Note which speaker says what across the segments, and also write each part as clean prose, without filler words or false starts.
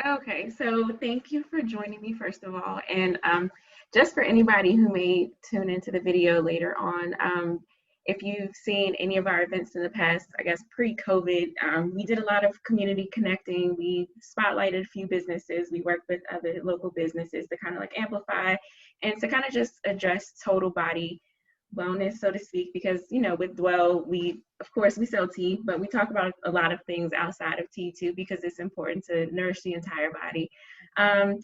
Speaker 1: Okay, so thank you for joining me, first of all. And just for anybody who may tune into the video later on, if you've seen any of our events in the past, I guess pre-COVID, we did a lot of community connecting. We spotlighted a few businesses. We worked with other local businesses to kind of like amplify and to kind of just address total body wellness, so to speak, because with Dwell, we of course we sell tea, but we talk about a lot of things outside of tea too, because it's important to nourish the entire body. um,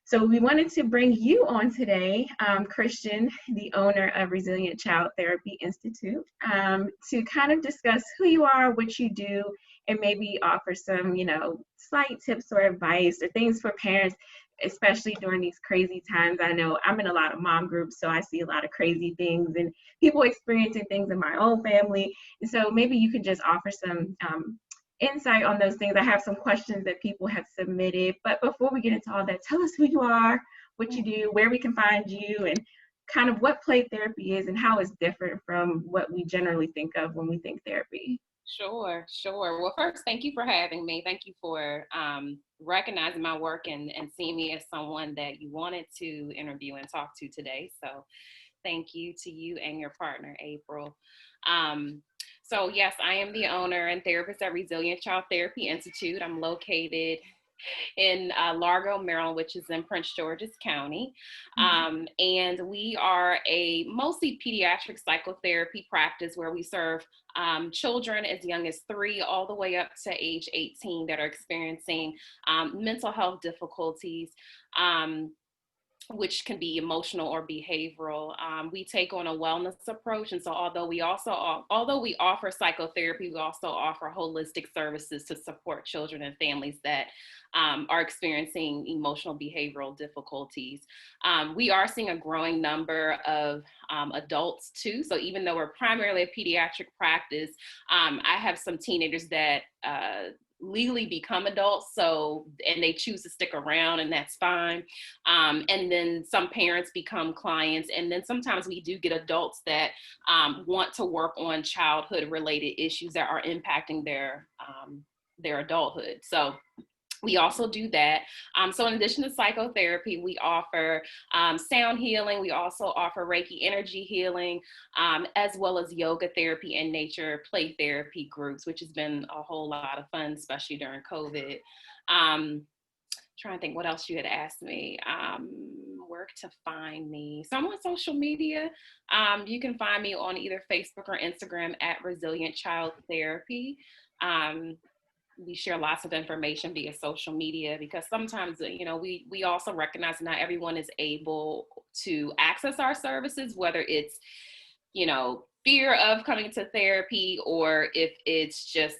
Speaker 1: so we wanted to bring you on today, Kristian, the owner of Resilient Child Therapy Institute, to kind of discuss who you are, what you do, and maybe offer some slight tips or advice or things for parents, especially during these crazy times. I know I'm in a lot of mom groups, so I see a lot of crazy things and people experiencing things in my own family. And so maybe you can just offer some insight on those things. I have some questions that people have submitted, but before we get into all that, tell us who you are, what you do, where we can find you, and kind of what play therapy is and how it's different from what we generally think of when we think therapy.
Speaker 2: Sure. Well, first, thank you for having me. Thank you for recognizing my work and seeing me as someone that you wanted to interview and talk to today. So thank you to you and your partner, April. So yes, I am the owner and therapist at Resilient Child Therapy Institute. I'm located in Largo, Maryland, which is in Prince George's County. And we are a mostly pediatric psychotherapy practice where we serve children as young as 3 all the way up to age 18 that are experiencing mental health difficulties, which can be emotional or behavioral. We take on a wellness approach. And so although we offer psychotherapy, we also offer holistic services to support children and families that are experiencing emotional behavioral difficulties. We are seeing a growing number of adults too. So even though we're primarily a pediatric practice, I have some teenagers that legally become adults, and they choose to stick around, and that's fine. And then some parents become clients, and then sometimes we do get adults that want to work on childhood related issues that are impacting their adulthood. So we also do that. So in addition to psychotherapy, we offer sound healing. We also offer Reiki energy healing, as well as yoga therapy and nature play therapy groups, which has been a whole lot of fun, especially during COVID. Trying to think what else you had asked me. Where to find me. So I'm on social media. You can find me on either Facebook or Instagram at Resilient Child Therapy. We share lots of information via social media because sometimes, we also recognize not everyone is able to access our services, whether it's, fear of coming to therapy or if it's just,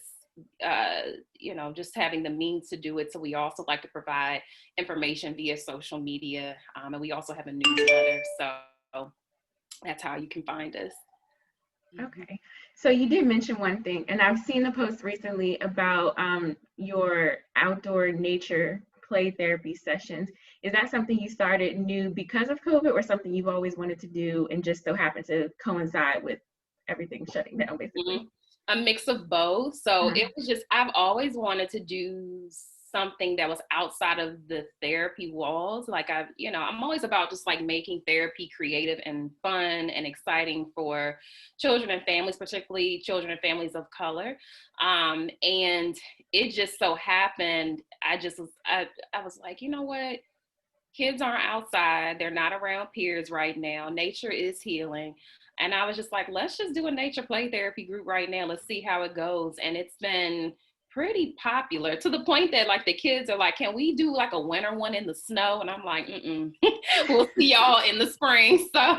Speaker 2: just having the means to do it. So we also like to provide information via social media. And we also have a newsletter. So that's how you can find us.
Speaker 1: Okay, so you did mention one thing, and I've seen a post recently about your outdoor nature play therapy sessions. Is that something you started new because of COVID, or something you've always wanted to do and just so happened to coincide with everything shutting down, basically?
Speaker 2: A mix of both. So it was just, I've always wanted to do something that was outside of the therapy walls. Like I'm always about just like making therapy creative and fun and exciting for children and families, particularly children and families of color. And it just so happened, I was like, you know what? Kids aren't outside. They're not around peers right now. Nature is healing. And I was just like, let's just do a nature play therapy group right now. Let's see how it goes. And it's been pretty popular to the point that like the kids are like, can we do like a winter one in the snow? And I'm like, we'll see y'all in the spring. So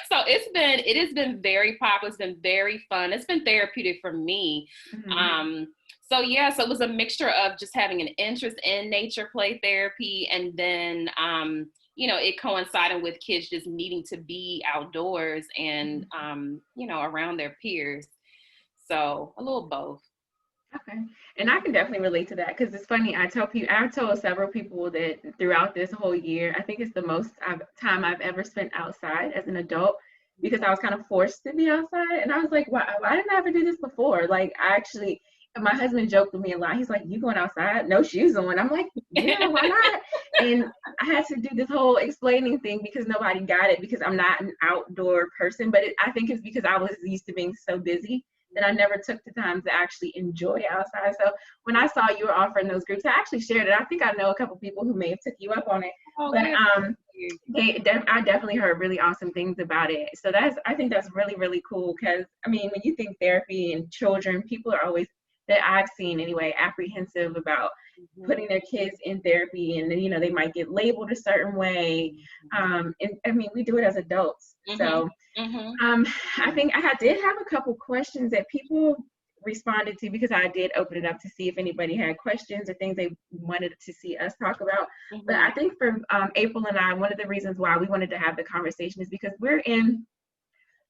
Speaker 2: so it has been very popular. It's been very fun. It's been therapeutic for me. So it was a mixture of just having an interest in nature play therapy, and then it coincided with kids just needing to be outdoors and around their peers. So a little both.
Speaker 1: Okay, and I can definitely relate to that because it's funny. I've told several people that throughout this whole year, I think it's the most time I've ever spent outside as an adult, because I was kind of forced to be outside, and I was like, why didn't I ever do this before? Like, I actually my husband joked with me a lot. He's like, "You going outside? No shoes on?" I'm like, "Yeah, why not?" And I had to do this whole explaining thing because nobody got it because I'm not an outdoor person. But I think it's because I was used to being so busy that I never took the time to actually enjoy outside. So when I saw you were offering those groups, I actually shared it. I think I know a couple people who may have took you up on it.
Speaker 2: Oh,
Speaker 1: But
Speaker 2: good.
Speaker 1: I definitely heard really awesome things about it. So I think that's really, really cool because I mean, when you think therapy and children, people are always, that I've seen anyway, apprehensive about putting their kids in therapy, and then they might get labeled a certain way. And I mean, we do it as adults. So I think did have a couple questions that people responded to because I did open it up to see if anybody had questions or things they wanted to see us talk about. But I think for April and I, one of the reasons why we wanted to have the conversation is because we're in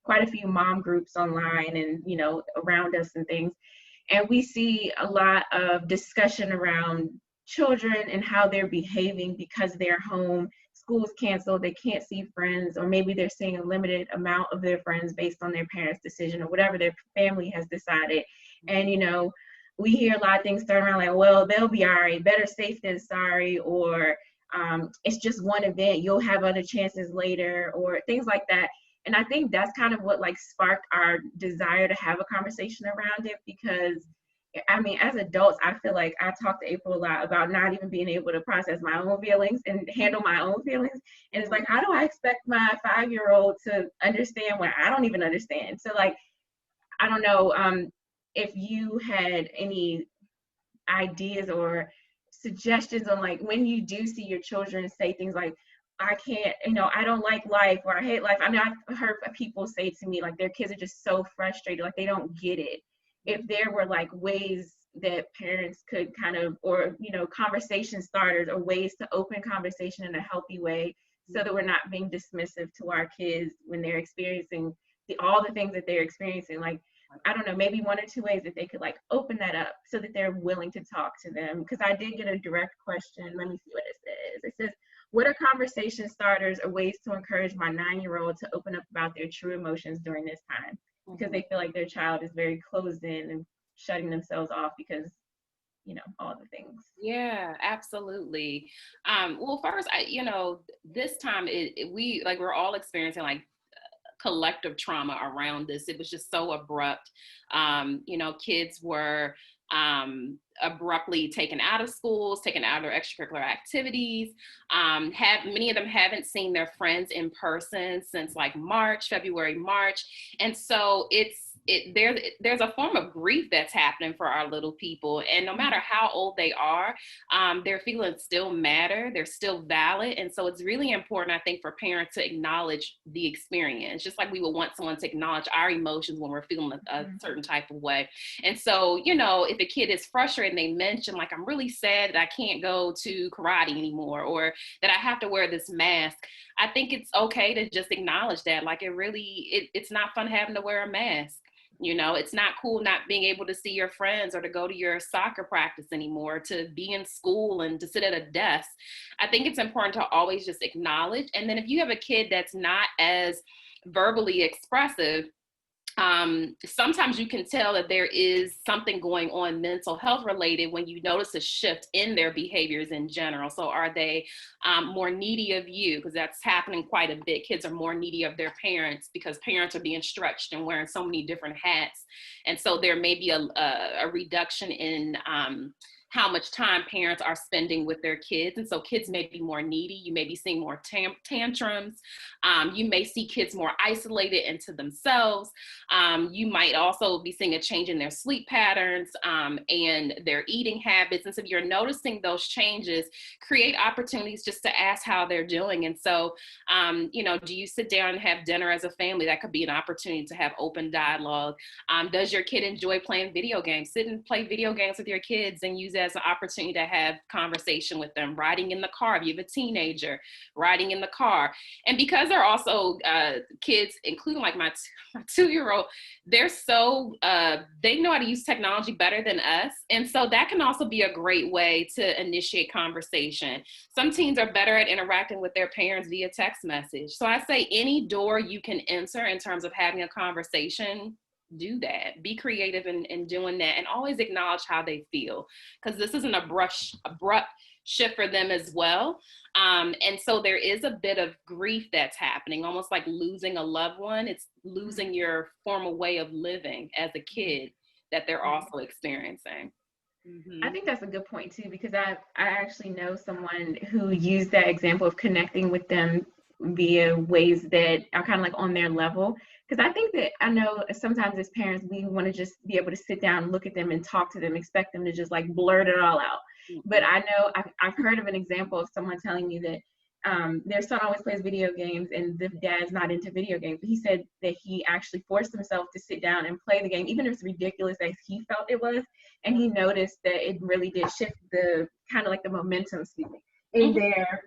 Speaker 1: quite a few mom groups online and around us and things, and we see a lot of discussion around children and how they're behaving because they're home, school's canceled, they can't see friends, or maybe they're seeing a limited amount of their friends based on their parents' decision or whatever their family has decided. And we hear a lot of things thrown around like, well, they'll be all right, better safe than sorry, or it's just one event, you'll have other chances later, or things like that. And I think that's kind of what sparked our desire to have a conversation around it, because I mean, as adults, I feel like I talk to April a lot about not even being able to process my own feelings and handle my own feelings. And it's like, how do I expect my 5-year-old to understand when I don't even understand? So I don't know if you had any ideas or suggestions on when you do see your children say things like, I can't, I don't like life, or I hate life. I mean, I've heard people say to me their kids are just so frustrated, they don't get it. If there were ways that parents could kind of, or conversation starters or ways to open conversation in a healthy way, so that we're not being dismissive to our kids when they're experiencing all the things that they're experiencing. I don't know, maybe 1 or 2 ways that they could open that up so that they're willing to talk to them. Because I did get a direct question. Let me see what it says. It says, what are conversation starters or ways to encourage my 9-year-old to open up about their true emotions during this time? Because they feel like their child is very closed in and shutting themselves off because, all the things.
Speaker 2: Yeah, absolutely. Well, first, this time we're all experiencing collective trauma around this. It was just so abrupt. Kids were abruptly taken out of schools, taken out of their extracurricular activities. Many of them haven't seen their friends in person since February, March. And so there's a form of grief that's happening for our little people. And no matter how old they are, their feelings still matter. They're still valid. And so it's really important, I think, for parents to acknowledge the experience, just like we would want someone to acknowledge our emotions when we're feeling a certain type of way. And so, if a kid is frustrated and they mention I'm really sad that I can't go to karate anymore, or that I have to wear this mask, I think it's okay to just acknowledge that. It's not fun having to wear a mask. It's not cool not being able to see your friends or to go to your soccer practice anymore, to be in school and to sit at a desk. I think it's important to always just acknowledge. And then if you have a kid that's not as verbally expressive, sometimes you can tell that there is something going on mental health related when you notice a shift in their behaviors in general. So are they more needy of you? Because that's happening quite a bit. Kids are more needy of their parents because parents are being stretched and wearing so many different hats. And so there may be a reduction in how much time parents are spending with their kids. And so kids may be more needy. You may be seeing more tantrums. You may see kids more isolated into themselves. You might also be seeing a change in their sleep patterns and their eating habits. And so if you're noticing those changes, create opportunities just to ask how they're doing. And so, do you sit down and have dinner as a family? That could be an opportunity to have open dialogue. Does your kid enjoy playing video games? Sit and play video games with your kids and use that as an opportunity to have conversation with them. Riding in the car, if you have a teenager, riding in the car. And because they're also kids, including my 2-year-old, they're so, they know how to use technology better than us. And so that can also be a great way to initiate conversation. Some teens are better at interacting with their parents via text message. So I say any door you can enter in terms of having a conversation do that. Be creative in doing that, and always acknowledge how they feel, because this isn't abrupt shift for them as well. And so there is a bit of grief that's happening, almost like losing a loved one. It's losing your formal way of living as a kid that they're also experiencing.
Speaker 1: I think that's a good point too, because I actually know someone who used that example of connecting with them via ways that are kind of like on their level. Because I think that I know sometimes as parents, we want to just be able to sit down and look at them and talk to them, expect them to just like blurt it all out. But I know I've heard of an example of someone telling me that their son always plays video games and the dad's not into video games. He said that he actually forced himself to sit down and play the game, even if it's ridiculous as he felt it was. And he noticed that it really did shift the kind of like the momentum, in their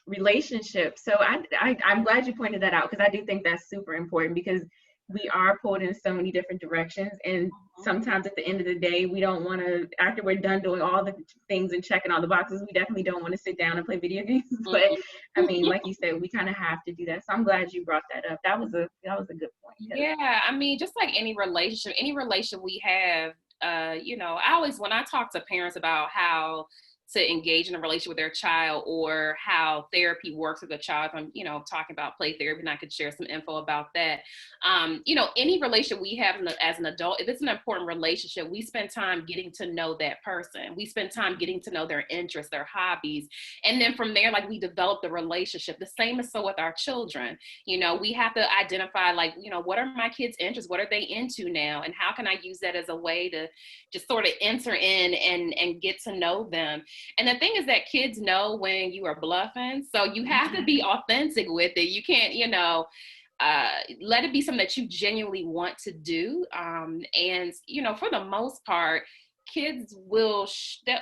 Speaker 1: relationship. So I'm glad you pointed that out, because I do think that's super important, because we are pulled in so many different directions, and sometimes at the end of the day, we don't want to, after we're done doing all the things and checking all the boxes, we definitely don't want to sit down and play video games. But I mean, like you said, we kind of have to do that. So I'm glad you brought that up. That was a good point.
Speaker 2: Yeah, I mean, just like any relationship we have, you know, when I talk to parents about how to engage in a relationship with their child, or how therapy works with a child, I'm, you know, talking about play therapy, and I could share some info about that. You know, any relationship we have as an adult, if it's an important relationship, we spend time getting to know that person. We spend time getting to know their interests, their hobbies. And then from there, like, we develop the relationship. The same is so with our children. You know, we have to identify, like, you know, what are my kids' interests? What are they into now? And how can I use that as a way to just sort of enter in and get to know them? And the thing is that kids know when you are bluffing. So you have to be authentic with it. You can't, you know, let it be something that you genuinely want to do. And, you know, for the most part, kids will,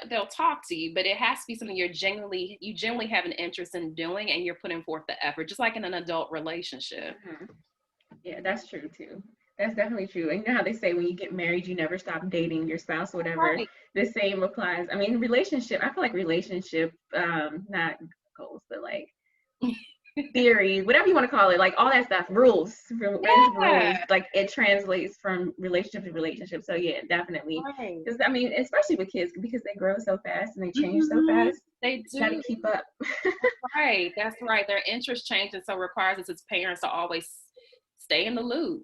Speaker 2: they'll talk to you, but it has to be something you genuinely have an interest in doing, and you're putting forth the effort, just like in an adult relationship.
Speaker 1: Yeah, that's true too. That's definitely true. And you know how they say when you get married, you never stop dating your spouse or whatever.
Speaker 2: Right.
Speaker 1: The same applies. I mean, relationship, I feel like relationship, not goals, but like theory, whatever you want to call it, like all that stuff, rules, rules, like it translates from relationship to relationship. So yeah, definitely. Because I mean, especially with kids, because they grow so fast and they change so fast.
Speaker 2: They do.
Speaker 1: You got to keep up.
Speaker 2: Right. That's right. Their interests change, and so it requires us as parents to always stay in the loop.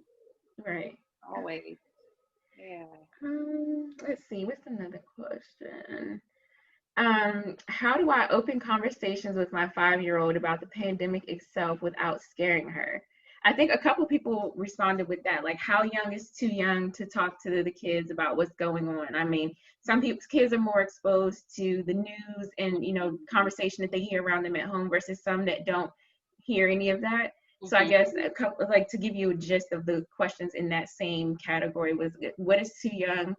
Speaker 1: Right.
Speaker 2: Always. Yeah.
Speaker 1: Let's see. What's another question? How do I open conversations with my 5-year-old about the pandemic itself without scaring her? I think a couple people responded with that, like how young is too young to talk to the kids about what's going on. I mean, some people's kids are more exposed to the news and, you know, conversation that they hear around them at home versus some that don't hear any of that. So I guess a couple, like to give you a gist of the questions in that same category was, what is too young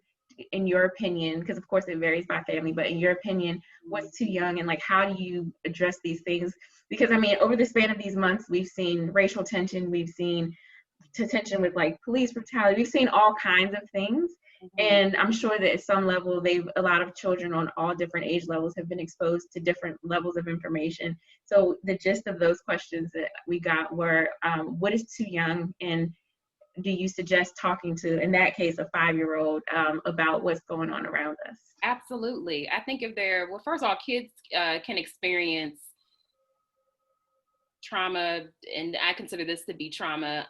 Speaker 1: in your opinion? Because of course it varies by family, but in your opinion, what's too young, and like how do you address these things? Because I mean, over the span of these months, we've seen racial tension, we've seen tension with like police brutality, we've seen all kinds of things. And I'm sure that at some level, a lot of children on all different age levels have been exposed to different levels of information. So the gist of those questions that we got were, what is too young, and do you suggest talking to, in that case, a 5-year-old about what's going on around us?
Speaker 2: Absolutely. I think well, first of all, kids can experience trauma, and I consider this to be trauma,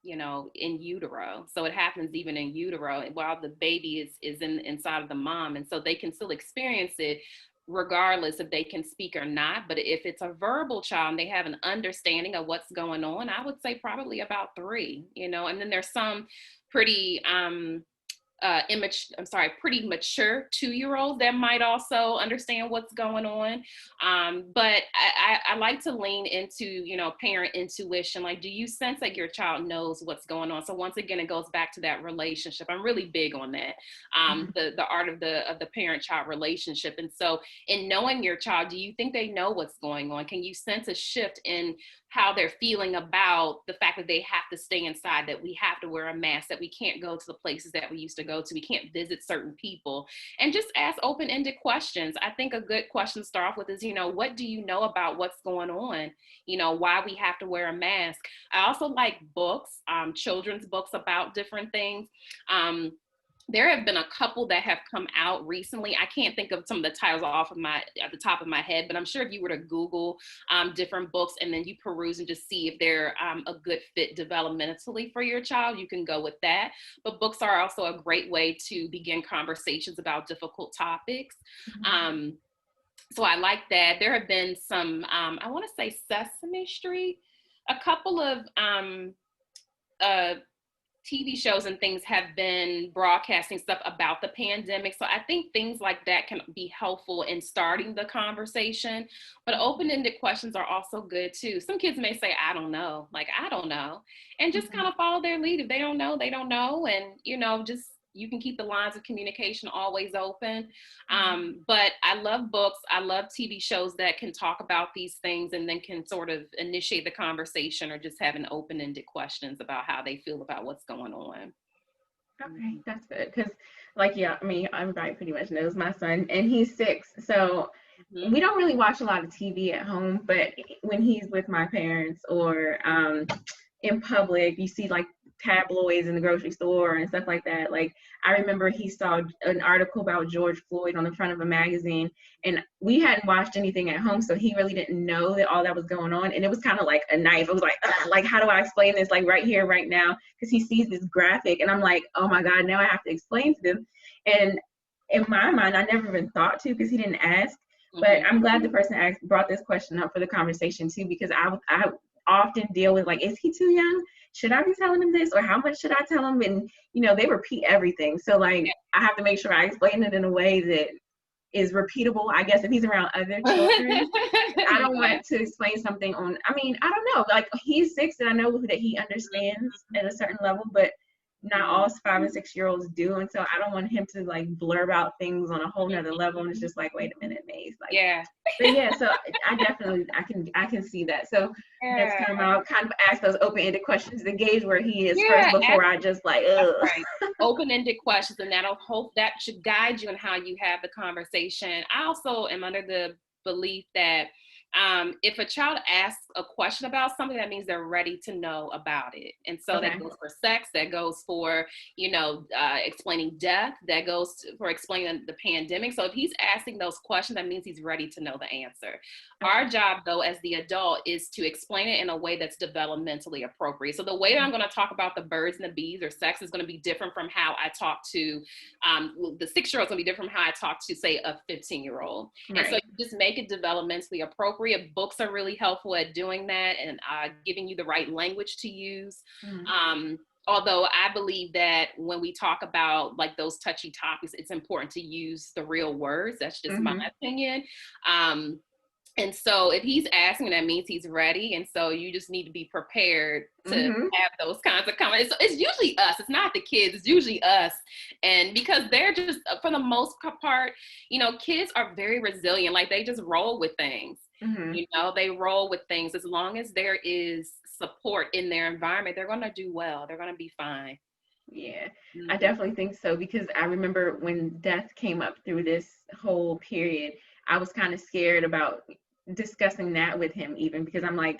Speaker 2: you know, in utero. So it happens even in utero while the baby is inside of the mom. And so they can still experience it regardless if they can speak or not. But if it's a verbal child and they have an understanding of what's going on, I would say probably about 3, you know. And then there's some pretty pretty mature 2-year-olds that might also understand what's going on. But I like to lean into, you know, parent intuition. Like, do you sense that your child knows what's going on? So once again, it goes back to that relationship. I'm really big on that. The art of the parent-child relationship. And so in knowing your child, do you think they know what's going on? Can you sense a shift in how they're feeling about the fact that they have to stay inside, that we have to wear a mask, that we can't go to the places that we used to go go to. We can't visit certain people. And just ask open-ended questions. I think a good question to start off with is, what do you know about what's going on? Why we have to wear a mask. I also like books, children's books about different things. There have been a couple that have come out recently. I can't think of some of the titles at the top of my head, but I'm sure if you were to Google different books and then you peruse and just see if they're a good fit developmentally for your child, you can go with that. But books are also a great way to begin conversations about difficult topics. So I like that. There have been some, I want to say Sesame Street, a couple of TV shows and things have been broadcasting stuff about the pandemic. So I think things like that can be helpful in starting the conversation. But open-ended questions are also good too. Some kids may say, I don't know. I don't know. And just kind of follow their lead. If they don't know, they don't know. And, just you can keep the lines of communication always open. But I love books. I love TV shows that can talk about these things and then can sort of initiate the conversation or just having open-ended questions about how they feel about what's going on.
Speaker 1: Okay, that's good. Because everybody pretty much knows my son, and he's 6. So we don't really watch a lot of TV at home, but when he's with my parents or in public, you see tabloids in the grocery store and stuff like that. I remember he saw an article about George Floyd on the front of a magazine, and we hadn't watched anything at home, so he really didn't know that all that was going on. And it was kind of like a knife. It was how do I explain this right here, right now? Because he sees this graphic, and I'm like, oh my God, now I have to explain to them. And in my mind, I never even thought to, because he didn't ask. But I'm glad the person brought this question up for the conversation too, because I often deal with is he too young? Should I be telling him this, or how much should I tell him? And they repeat everything, so I have to make sure I explain it in a way that is repeatable. I guess if he's around other children, I don't want to explain something on. I don't know. He's 6, and I know that he understands at a certain level, but not all 5 and 6-year-olds do, and so I don't want him to blurb out things on a whole nother level, and it's just wait a minute, Maze. But yeah, so I definitely I can see that. So next time I'll kind of ask those open-ended questions to gauge where he is first before I just ugh.
Speaker 2: Right. Open-ended questions, and that should guide you in how you have the conversation. I also am under the belief that if a child asks a question about something, that means they're ready to know about it. And so that goes for sex, that goes for, explaining death, that goes for explaining the pandemic. So if he's asking those questions, that means he's ready to know the answer. Our job, though, as the adult, is to explain it in a way that's developmentally appropriate. So the way that I'm going to talk about the birds and the bees or sex is going to be different from how I talk to the 6-year-old. Is going to be different from how I talk to, say, a 15-year-old. Right. And so you just make it developmentally appropriate. Books are really helpful at doing that and giving you the right language to use. Although I believe that when we talk about those touchy topics, it's important to use the real words. That's just my opinion. And so if he's asking, that means he's ready. And so you just need to be prepared to have those kinds of comments. So it's usually us. It's not the kids. It's usually us. And because they're just, for the most part, kids are very resilient. They just roll with things. They roll with things. As long as there is support in their environment, they're going to do well. They're going to be fine.
Speaker 1: Yeah, I definitely think so, because I remember when death came up through this whole period, I was kind of scared about discussing that with him, even because I'm as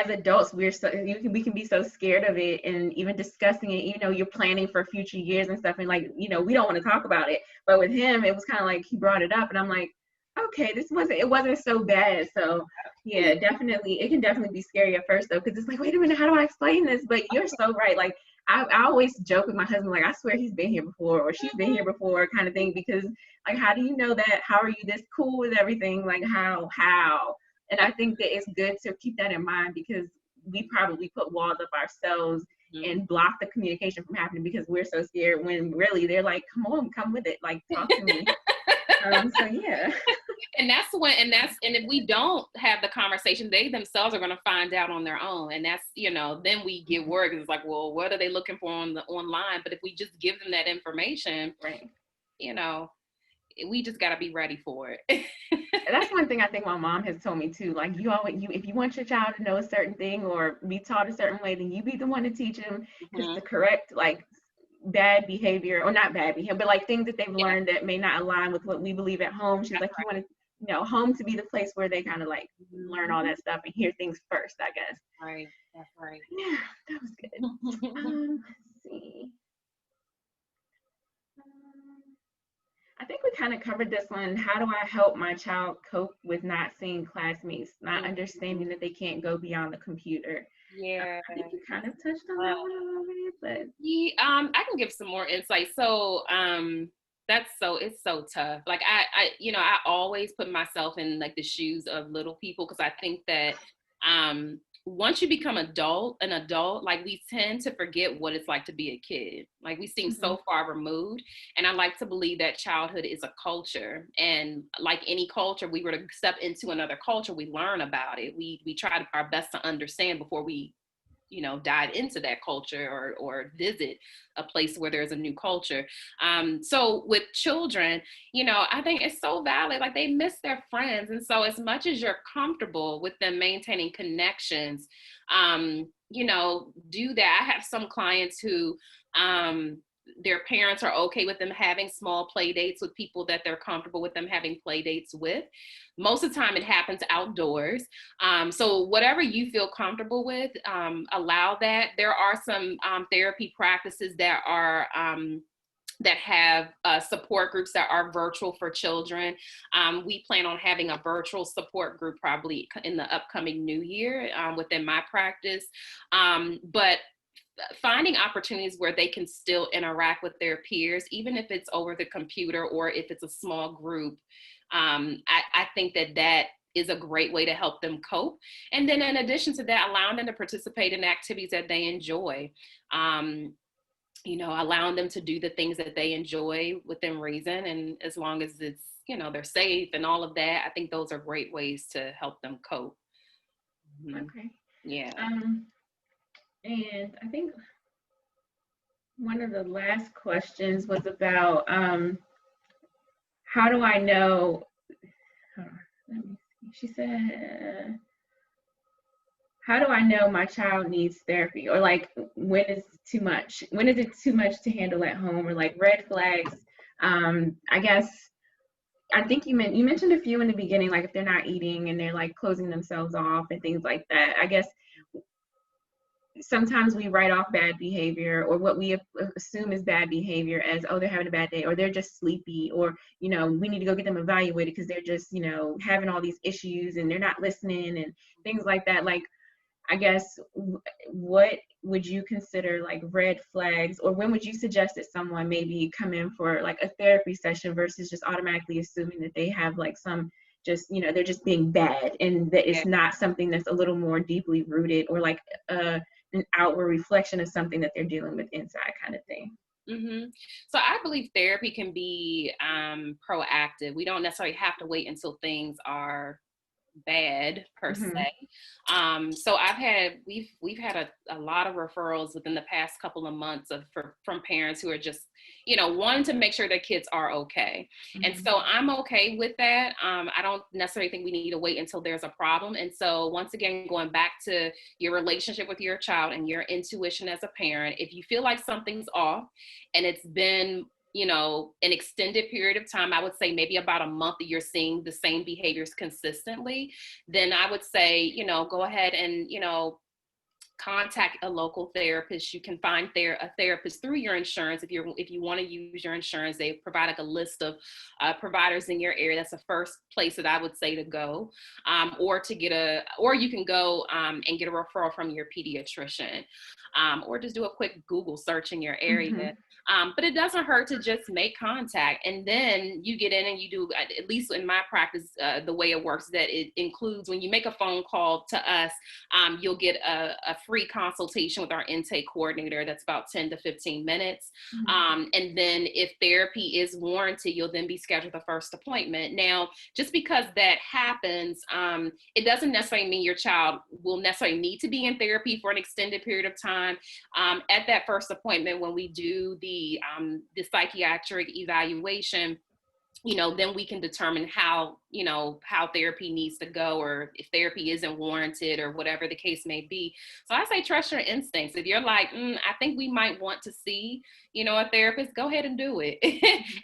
Speaker 1: adults, we can be so scared of it, and even discussing it, you're planning for future years and stuff, and we don't want to talk about it. But with him, it was kind of he brought it up, and I'm like, okay, it wasn't so bad. So yeah, definitely, it can definitely be scary at first though, because it's wait a minute, how do I explain this? But you're so right. I always joke with my husband, I swear he's been here before, or she's been here before, kind of thing, because how do you know that? How are you this cool with everything? How? And I think that it's good to keep that in mind, because we probably put walls up ourselves and block the communication from happening because we're so scared, when really they're come on, come with it, talk to me. So yeah.
Speaker 2: And if we don't have the conversation, they themselves are going to find out on their own. And that's, then we get worried. It's well, what are they looking for online? But if we just give them that information,
Speaker 1: right,
Speaker 2: we just got to be ready for it.
Speaker 1: That's one thing I think my mom has told me too. If you want your child to know a certain thing or be taught a certain way, then you be the one to teach them, because the correct bad behavior, or not bad behavior, but like things that they've learned that may not align with what we believe at home. She's
Speaker 2: That's
Speaker 1: like, you want to, home to be the place where they kind of like learn all that stuff and hear things first, I guess.
Speaker 2: right. That's right.
Speaker 1: Yeah, that was good. Let's see. I think we kind of covered this one. How do I help my child cope with not seeing classmates, not understanding that they can't go beyond the computer?
Speaker 2: Yeah.
Speaker 1: I think you kind of touched on that one a little bit, but
Speaker 2: yeah, I can give some more insight. So, it's so tough. Like I always put myself in like the shoes of little people, because I think that once you become an adult, like we tend to forget what it's like to be a kid. Like we seem so far removed. And I like to believe that childhood is a culture. And like any culture, we were to step into another culture, we learn about it. We try our best to understand before we dive into that culture or visit a place where there's a new culture. So with children, I think it's so valid. Like they miss their friends. And so as much as you're comfortable with them maintaining connections, do that. I have some clients who, their parents are okay with them having small play dates with people that they're comfortable with them having play dates with. Most of the time it happens outdoors. So whatever you feel comfortable with, allow that. There are some therapy practices that are that have support groups that are virtual for children. We plan on having a virtual support group probably in the upcoming new year within my practice. But finding opportunities where they can still interact with their peers, even if it's over the computer or if it's a small group, I think that is a great way to help them cope. And then in addition to that, allowing them to participate in activities that they enjoy, allowing them to do the things that they enjoy within reason. And as long as it's, they're safe and all of that, I think those are great ways to help them cope.
Speaker 1: Okay.
Speaker 2: Yeah.
Speaker 1: And I think one of the last questions was about how do I know, she said, how do I know my child needs therapy? Or like, when is too much? When is it too much to handle at home? Or like red flags? I guess, I think you mentioned a few in the beginning, like if they're not eating and they're like closing themselves off and things like that. I guess sometimes we write off bad behavior, or what we assume is bad behavior, as, oh, they're having a bad day, or they're just sleepy, or we need to go get them evaluated because they're just having all these issues and they're not listening and things like that. Like, I guess, what would you consider like red flags, or when would you suggest that someone maybe come in for like a therapy session versus just automatically assuming that they have like some just they're just being bad, and that it's not something that's a little more deeply rooted, or like an outward reflection of something that they're dealing with inside, kind of thing?
Speaker 2: So I believe therapy can be proactive. We don't necessarily have to wait until things are bad per se. So we've had a lot of referrals within the past couple of months from parents who are just wanting to make sure their kids are okay. And so I'm okay with that. I don't necessarily think we need to wait until there's a problem. And so once again, going back to your relationship with your child and your intuition as a parent, if you feel like something's off and it's been an extended period of time, I would say maybe about a month that you're seeing the same behaviors consistently, then I would say, go ahead and, contact a local therapist. You can find a therapist through your insurance. If you want to use your insurance, they provide like a list of providers in your area. That's the first place that I would say to go, or you can go and get a referral from your pediatrician, or just do a quick Google search in your area. But it doesn't hurt to just make contact, and then you get in and you do, at least in my practice, the way it works, that it includes when you make a phone call to us, you'll get a free consultation with our intake coordinator. That's about 10 to 15 minutes. And then if therapy is warranted, you'll then be scheduled the first appointment. Now, just because that happens, it doesn't necessarily mean your child will necessarily need to be in therapy for an extended period of time. At that first appointment, when we do the psychiatric evaluation, then we can determine how therapy needs to go, or if therapy isn't warranted, or whatever the case may be. So I say trust your instincts. If you're like, I think we might want to see, a therapist, go ahead and do it.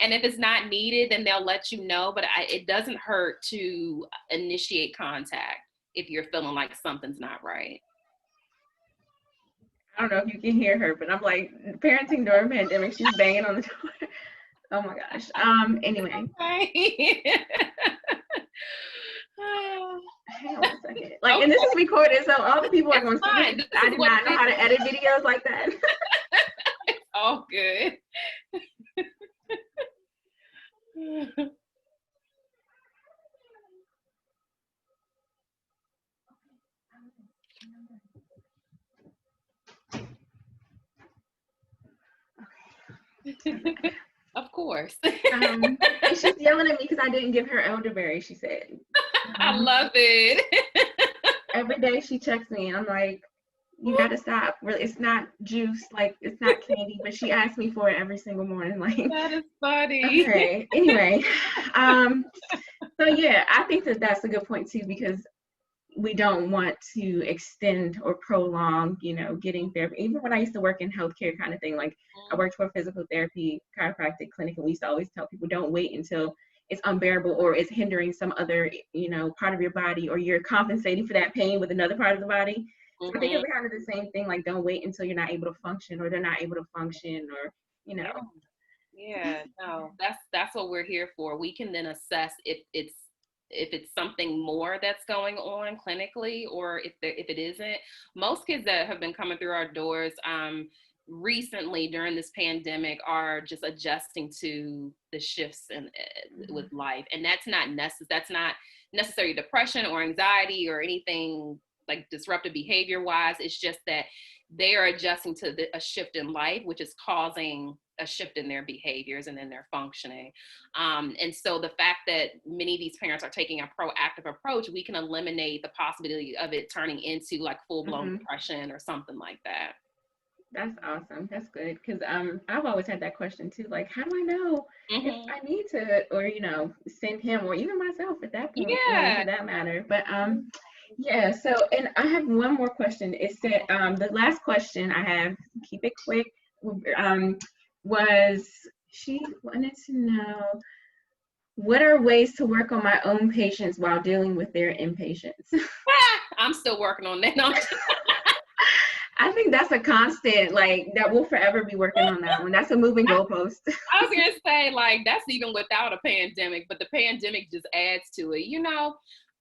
Speaker 2: And if it's not needed, then they'll let you know. But it doesn't hurt to initiate contact if you're feeling like something's not right.
Speaker 1: I don't know if you can hear her, but I'm like, parenting during pandemic, she's banging on the door. Oh my gosh. Anyway.
Speaker 2: Okay.
Speaker 1: Hang on a second. Like, okay. And this is recorded, so all the people are going to see this. I do not know how to edit videos like that.
Speaker 2: It's all good. Of course.
Speaker 1: And she's yelling at me because I didn't give her elderberry, she said.
Speaker 2: I love it.
Speaker 1: Every day she checks me and I'm like, you gotta stop. Really, it's not juice, like it's not candy, but she asks me for it every single morning. Like,
Speaker 2: that is funny.
Speaker 1: Okay. Anyway, so yeah, I think that that's a good point too, because we don't want to extend or prolong, getting therapy. Even when I used to work in healthcare kind of thing, like I worked for a physical therapy chiropractic clinic, and we used to always tell people, don't wait until it's unbearable or it's hindering some other, part of your body, or you're compensating for that pain with another part of the body. So I think it's kind of the same thing, like don't wait until you're not able to function, or they're not able to function, or,
Speaker 2: Yeah, no, that's what we're here for. We can then assess if it's something more that's going on clinically, or if it isn't. Most kids that have been coming through our doors recently during this pandemic are just adjusting to the shifts with life, and that's not necessarily depression or anxiety or anything like disruptive behavior wise. It's just that they are adjusting to a shift in life, which is causing a shift in their behaviors and in their functioning. And so the fact that many of these parents are taking a proactive approach, we can eliminate the possibility of it turning into like full-blown depression or something like that.
Speaker 1: That's awesome. That's good. Because I've always had that question too. Like, how do I know if I need to, or, send him, or even myself at that point, for that matter. But yeah, so, and I have one more question. It said, the last question I have, keep it quick, was she wanted to know, what are ways to work on my own patience while dealing with their impatience?
Speaker 2: I'm still working on that.
Speaker 1: I think that's a constant, like, that we'll forever be working on that one. That's a moving goalpost.
Speaker 2: I was going to say, like, that's even without a pandemic, but the pandemic just adds to it.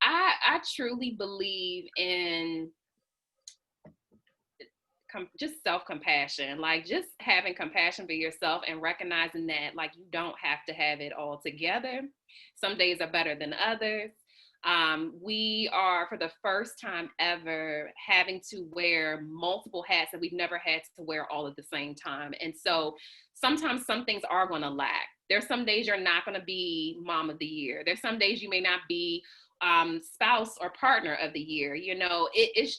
Speaker 2: I truly believe in just self-compassion, like just having compassion for yourself and recognizing that, like, you don't have to have it all together. Some days are better than others. We are, for the first time ever, having to wear multiple hats that we've never had to wear all at the same time. And so sometimes some things are going to lack. There's some days you're not going to be mom of the year. There's some days you may not be spouse or partner of the year. It's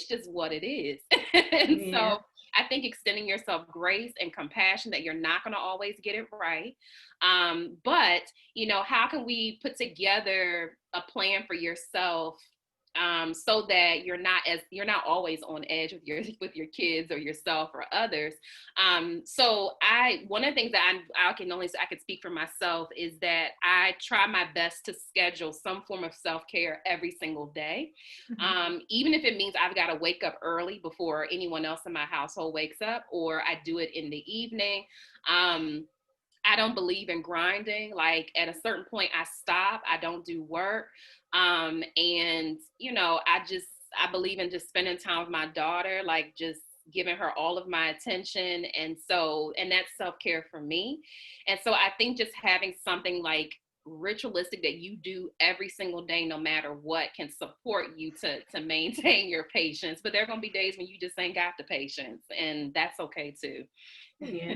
Speaker 2: just what it is. And so I think extending yourself grace and compassion that you're not going to always get it right. But, how can we put together a plan for yourself so that you're not always on edge with your kids or yourself or others. So one of the things that I could speak for myself is that I try my best to schedule some form of self-care every single day. Even if it means I've got to wake up early before anyone else in my household wakes up, or I do it in the evening. I don't believe in grinding. Like, at a certain point I stop, I don't do work. And, I believe in just spending time with my daughter, like just giving her all of my attention. And that's self-care for me. And so I think just having something like ritualistic that you do every single day, no matter what, can support you to maintain your patience. But there are going to be days when you just ain't got the patience, and that's okay too.
Speaker 1: Yeah.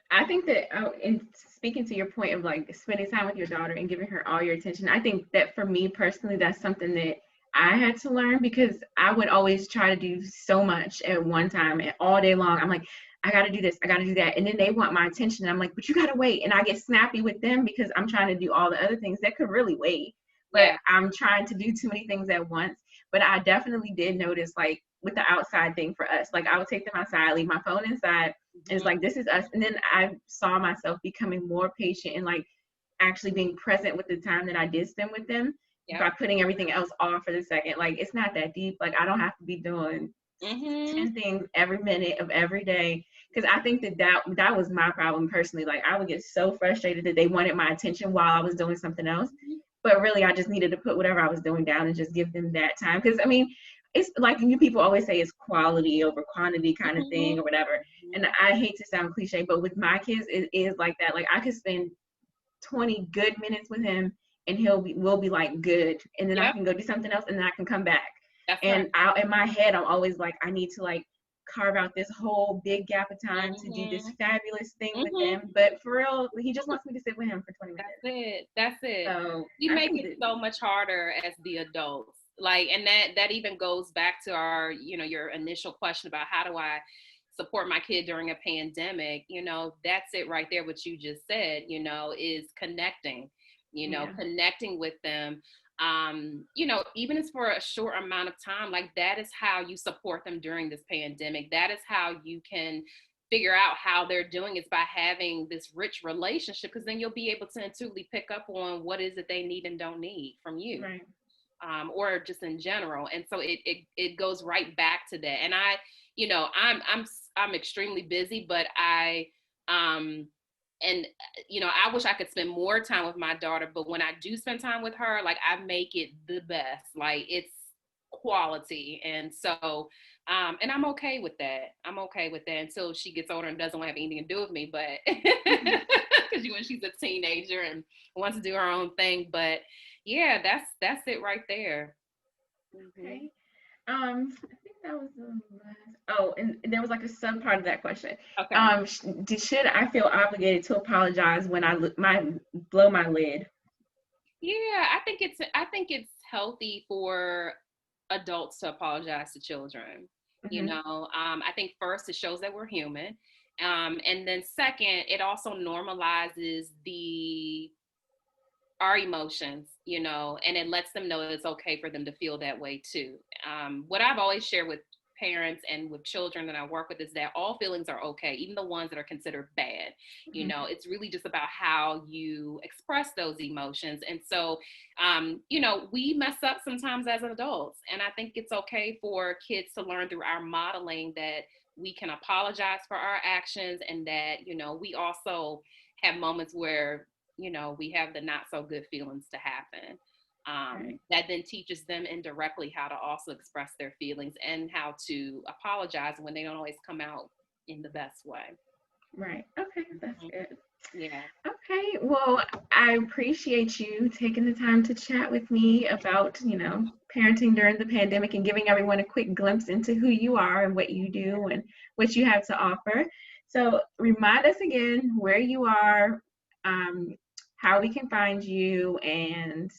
Speaker 1: I think that, in speaking to your point of like spending time with your daughter and giving her all your attention, I think that for me personally, that's something that I had to learn, because I would always try to do so much at one time and all day long. I'm like, I got to do this, I got to do that. And then they want my attention. I'm like, but you got to wait. And I get snappy with them because I'm trying to do all the other things that could really wait. But
Speaker 2: Yeah.
Speaker 1: I'm trying to do too many things at once. But I definitely did notice, like, with the outside thing for us, like I would take them outside, leave my phone inside. And it's like, this is us. And then I saw myself becoming more patient and like actually being present with the time that I did spend with them by putting everything else off for the second. Like, it's not that deep. Like, I don't have to be doing 10 things every minute of every day. Because I think that was my problem personally. Like, I would get so frustrated that they wanted my attention while I was doing something else. But really, I just needed to put whatever I was doing down and just give them that time. Because, I mean, it's like you people always say it's quality over quantity kind of thing or whatever. And I hate to sound cliche, but with my kids, it is like that. Like, I could spend 20 good minutes with him and we'll be like good. And then I can go do something else and then I can come back. And in my head, I'm always like, I need to like carve out this whole big gap of time to do this fabulous thing with him. But for real, he just wants me to sit with him for 20 minutes.
Speaker 2: That's it.
Speaker 1: So
Speaker 2: we make it so much harder as the adults. Like, and that even goes back to our, your initial question about how do I support my kid during a pandemic. That's it right there. What you just said, is connecting, connecting with them. Even if for a short amount of time, like that is how you support them during this pandemic. That is how you can figure out how they're doing, is by having this rich relationship, because then you'll be able to intuitively pick up on what is it they need and don't need from you.
Speaker 1: Right.
Speaker 2: Or just in general. And so it goes right back to that. And I'm extremely busy, but I wish I could spend more time with my daughter, but when I do spend time with her, like I make it the best, like it's quality. And so, and I'm okay with that. I'm okay with that until she gets older and doesn't want to have anything to do with me, but because when she's a teenager and wants to do her own thing, but yeah, that's it right there.
Speaker 1: Okay. I think that was the last. Oh, and there was like a sub part of that question.
Speaker 2: Okay.
Speaker 1: Should I feel obligated to apologize when I blow my lid?
Speaker 2: Yeah, I think it's healthy for adults to apologize to children. I think first it shows that we're human, and then second, it also normalizes our emotions, and it lets them know that it's okay for them to feel that way too. What I've always shared with parents and with children that I work with is that all feelings are okay, even the ones that are considered bad. It's really just about how you express those emotions. And so, we mess up sometimes as adults, and I think it's okay for kids to learn through our modeling that we can apologize for our actions, and that, we also have moments where we have the not so good feelings to happen. That then teaches them indirectly how to also express their feelings and how to apologize when they don't always come out in the best way.
Speaker 1: Right. Okay, that's good.
Speaker 2: Yeah.
Speaker 1: Okay, well, I appreciate you taking the time to chat with me about, parenting during the pandemic and giving everyone a quick glimpse into who you are and what you do and what you have to offer. So remind us again where you are, how we can find you, and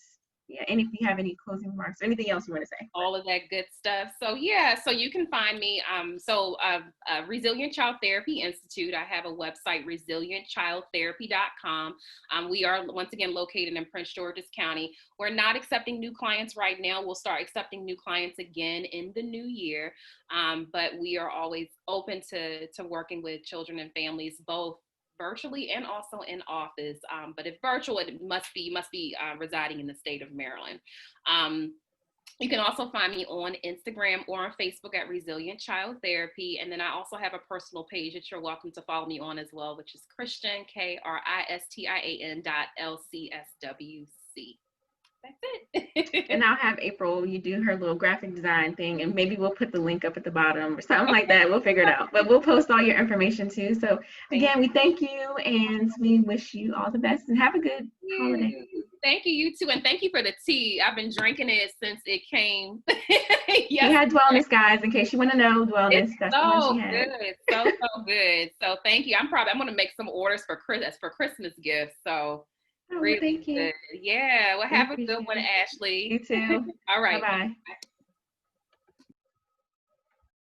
Speaker 1: and if you have any closing remarks or anything else you want to say.
Speaker 2: All of that good stuff. So so you can find me, Resilient Child Therapy Institute. I have a website, resilientchildtherapy.com. We are once again located in Prince George's County. We're not accepting new clients right now. We'll start accepting new clients again in the new year. But we are always open to working with children and families, both virtually and also in office. But if virtual, it must be residing in the state of Maryland. You can also find me on Instagram or on Facebook at Resilient Child Therapy. And then I also have a personal page that you're welcome to follow me on as well, which is Kristian, KRISTIAN.LCSWC. That's it.
Speaker 1: And I'll have April, you do her little graphic design thing, and maybe we'll put the link up at the bottom or something like that. We'll figure it out. But we'll post all your information too. So again, we thank you and we wish you all the best and have a good holiday.
Speaker 2: Thank you, you too. And thank you for the tea. I've been drinking it since it came.
Speaker 1: She had Dwellness, guys, in case you want to know. Dwellness.
Speaker 2: That's the one she had. Good. So good. So thank you. I'm going to make some orders for Christmas gifts. So
Speaker 1: really
Speaker 2: thank you. Good. Yeah. Well, have a good one, Ashley.
Speaker 1: You too.
Speaker 2: All right.
Speaker 1: Bye-bye.